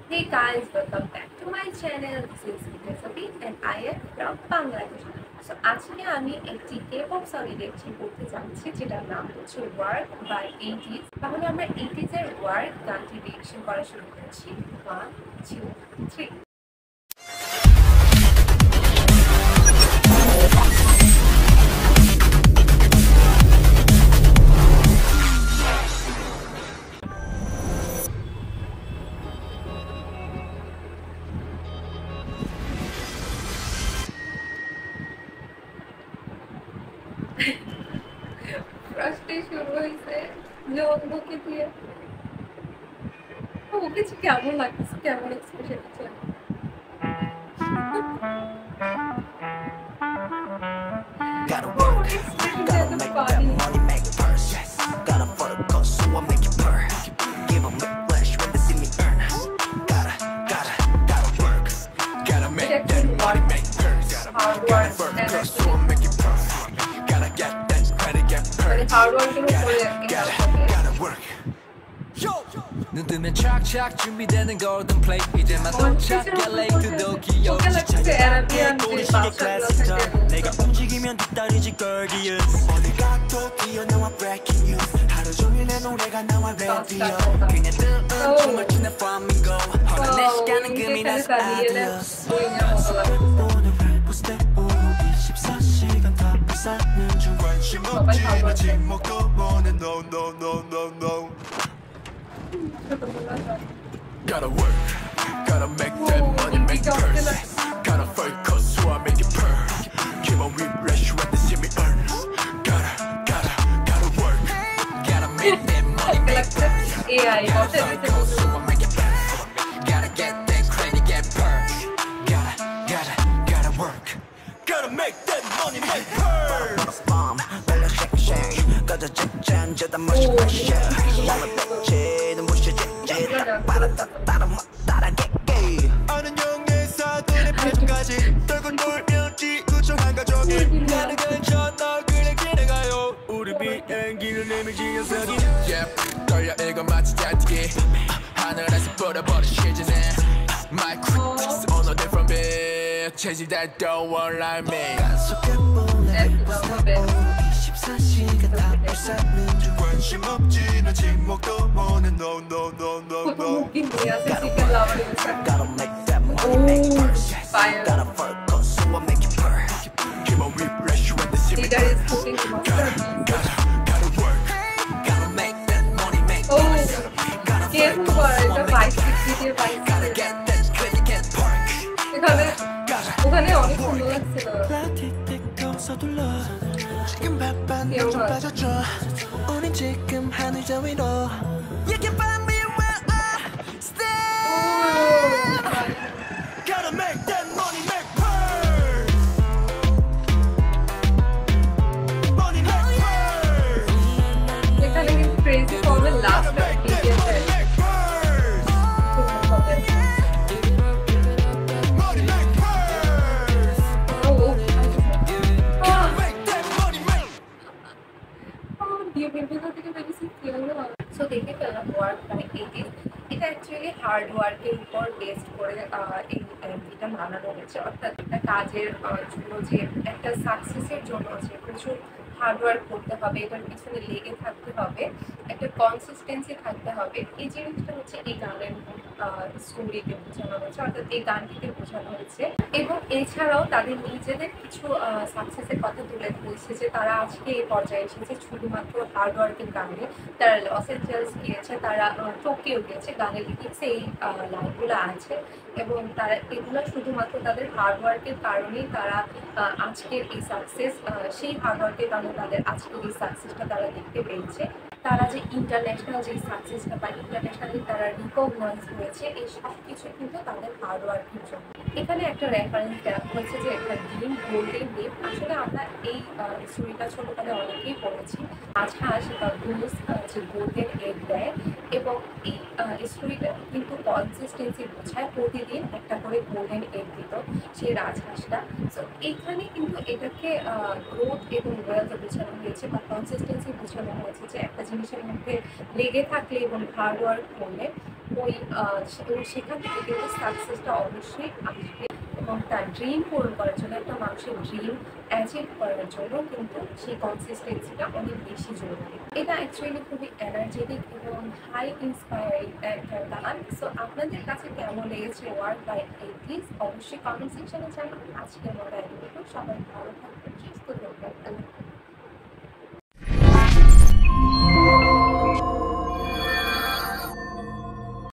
Hey guys, welcome back to my channel. This is Sabi and I am from Bangladesh. So আজকে আমি একটি K-pop song reaction করতে যাচ্ছি যেটার নাম হচ্ছে ওয়ার্ক বাই 80s। তাহলে আমরা 80s এর ওয়ার্ক গানটি রিঅ্যাকশন করা শুরু করছি। 1 2 3 फ्रस्ट्रेशन হইছে যে অন্যকে দিয়ে ওকে কেমন লাগছে কেমন এক্সপ্রেশন আছে Gotta work, gotta make that money, make it purse. Gotta focus, so I make it purr. Give 'em whiplash when they see me earn. Gotta work, gotta make that money, make it purse. Gotta focus, so I make it purr. Gotta get that credit, get purse. Gotta work. 눈 뜨면 착착 준비되는 golden plate 이제만 도착 get late to Tokyo 우리 시계 클래식터 내가 움직이면 뒷다리지 gorgeous 어디 가도 튀어나와 breaking news 하루 종일 내 노래가 나와 radio 그냥 뜨은 춤을 추는 flamingo 허나 내 시간은 금이라서 adios 오늘 랩 스텝으로 24시간 다 뺏는 중 관심 없지 나 침묵도 원해 no no no no no Gotta work, gotta make that money, make it purse. Gotta focus, so I make it purr. Keep on whiplash when they see me earn. Gotta work, gotta make that money, make it purse. Gotta focus, so I make it purr. Gotta get that credit, get purr. Gotta work. Gotta make that money, make it purse. Bomb, better shake. Gotta check, 저다 멋이 pressure. 나는 백지, 너 무시지. 아는 영예사들의 표정까지 떨고 놀면 지구촌 한 가족이 나는 괜찮아 그래 기대가요 우리 비행기는 이미지 녀석이 떨려 이거 마치 잔디기 하늘에서 뿌려버린 시즌에 My critics on a different beat change that don't want like me 속에 보내 24시간 다 불사는 중 관심 없지 나 침묵도 원해 no no no no no Gotta make that money make it purse Gotta focus so I make it purr Keep on whiplash when they see me earn Gotta work Gotta make that money make it purse Gotta focus so I make it purr Gotta get that credit get park ওখানে অনেক সুন্দর লাগছিল 지금 바쁜 좀 빠져줘 우린 지금 하늘 저 위로 You can find me where I stand Gotta make that money make purse Money make purse এখানে কিন্তু crazy ফর্মের last ভিডিওতে so দেখে ফেললাম ওয়ার্ক বাই 80s এটা অ্যাকচুয়ালি হার্ড ওয়ার্কের উপর বেস্ট করে এই এটা বানানো হয়েছে অর্থাৎ একটা কাজের জন্য যে একটা সাকসেসের জন্য যে প্রচুর হার্ড ওয়ার্ক করতে হবে এটার পিছনে লেগে থাকতে হবে একটা কনসিস্টেন্সি থাকতে হবে এই জিনিসটা হচ্ছে এই গানের স্টোরিতে বোঝানো হয়েছে অর্থাৎ এই গানটিতে বোঝানো হয়েছে এবং এছাড়াও তাদের নিজেদের কিছু সাকসেসের কথা তুলে ধরেছে যে তারা আজকে এই পর্যায়ে এসেছে শুধুমাত্র হার্ড ওয়ার্কের গানে তারা লস এঞ্জেলস গিয়েছে তারা টোকিও গিয়েছে গানের লিরিক্সে এই লাইনগুলো আছে এবং তারা এগুলো শুধুমাত্র তাদের হার্ড ওয়ার্কের কারণেই তারা আজকের এই সাকসেস সেই হার্ড ওয়ার্কের কারণে তাদের আজকের এই সাকসেসটা তারা দেখতে পেয়েছে তারা যে ইন্টারন্যাশনাল যে সাকসেসটা বা ইন্টারন্যাশনালি তারা রিকগনাইজ হয়েছে এই সব কিছু কিন্তু তাদের হার্ড ওয়ার্কের জন্য এখানে একটা রেফারেন্স দেওয়া হয়েছে যে একটা ডিম গোল্ডেন ডিম আসলে আমরা এই স্টোরিটা ছোটোকালে অনেকেই পড়েছি রাজহাঁস বা গুস যে গোল্ডেন এগ দেয় এবং এই স্টোরিটা কিন্তু কনসিস্টেন্সি বোঝায় প্রতিদিন একটা করে গোল্ডেন এগ দিত সেই রাজহাঁসটা সো এইখানে কিন্তু এটাকে গ্রোথ এবং ওয়েলথ বোঝানো হয়েছে বা কনসিস্টেন্সি বোঝানো হয়েছে যে একটা জিনিসের মধ্যে লেগে থাকলে এবং হার্ড ওয়ার্ক করলে ওই সেখান থেকে কিন্তু সাকসেসটা অবশ্যই আসবে এবং তার ড্রিম পূরণ করার জন্য একটা মানুষের ড্রিম অ্যাচিভ করার জন্য কিন্তু সেই কনসিস্টেন্সিটা অনেক বেশি জরুরি। এটা অ্যাকচুয়ালি খুবই এনার্জেটিক এবং হাই ইন্সপায়ারিং একটা গান। সো আপনাদের কাছে কেমন লেগেছে ওয়ার্ক বাই 80s অবশ্যই কমেন্ট সেকশনে জানান। আজকের মতো এতটুকু, সবাই ভালো থাকবেন, সুস্থ থাকবেন।